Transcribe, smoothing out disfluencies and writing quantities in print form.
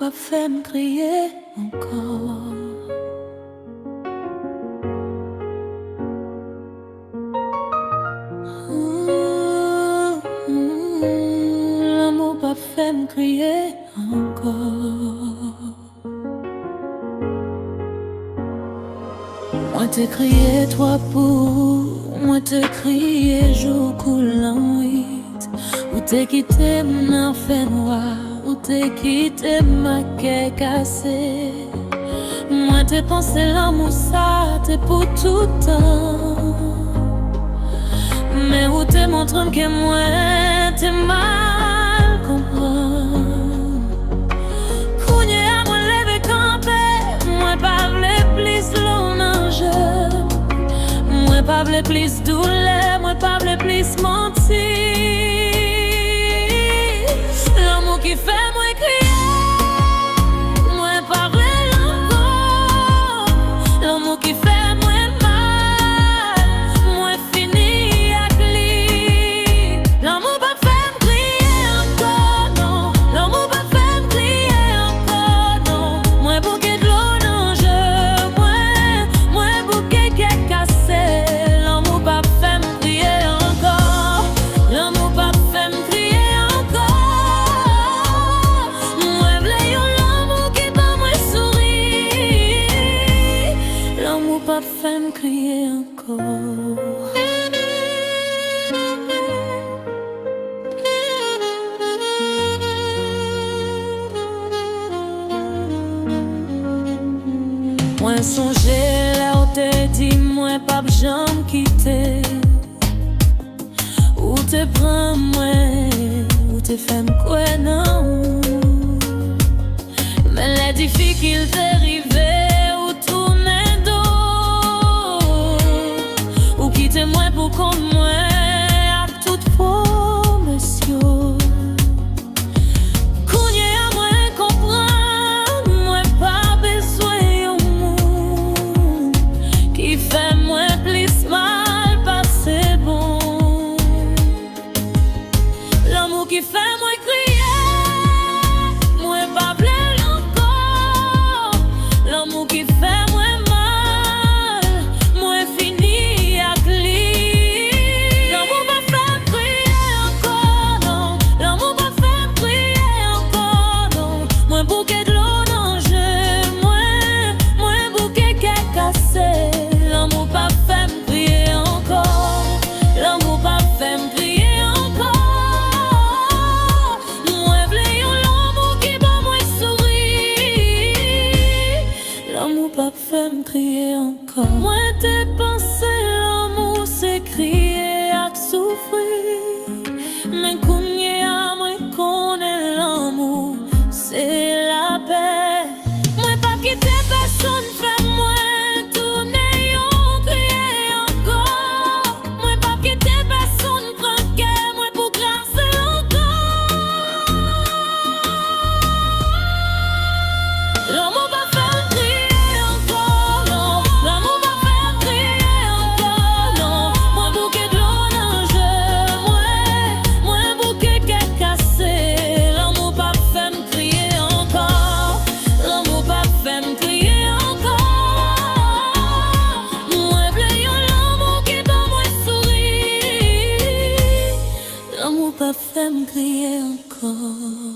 pas fait me crier encore. L'amour pas fait me crier encore. Moi t'ai crié toi pour, moi t'ai crié jour coulant huit. Ou t'es quitté mon fait noir, ou t'es quitté ma quai cassé. Moi t'ai pensé l'amour ça, t'es pour tout temps. Mais où t'es montrant que moi t'es mal comprendre. Kounye à moi lever camper, moi pas vle plus l'on enjeu. Moi pas vle plus douleur, moi pas vle plus mentir. L'amour qui fait moi crier, moi pas vle l'encore. L'amour qui fait moi pas fait me crier encore. Moi songer là où t'es dit moi pas jamais quitter. Où te prends moi, où te fais me quoi non. Mais les difficultés arrivent. Quittez-moi pour qu'on moi à toute promotion. Kounye à moi comprendre, moi pas besoin au monde qui fait moi plus mal, pas c'est bon. L'amour qui fait moi crier, moi pas blé encore. L'amour qui fait moi pas fait me crier encore. Moi t'es pensé l'amour c'est crier à souffrir. Mais kounye à moi connaît l'amour c'est la paix. Moi pas quitter personne fait moi tourner on crier encore. Moi pas quitter personne tranquille moi pour glacer encore. L'amour pas pas fait me crier encore.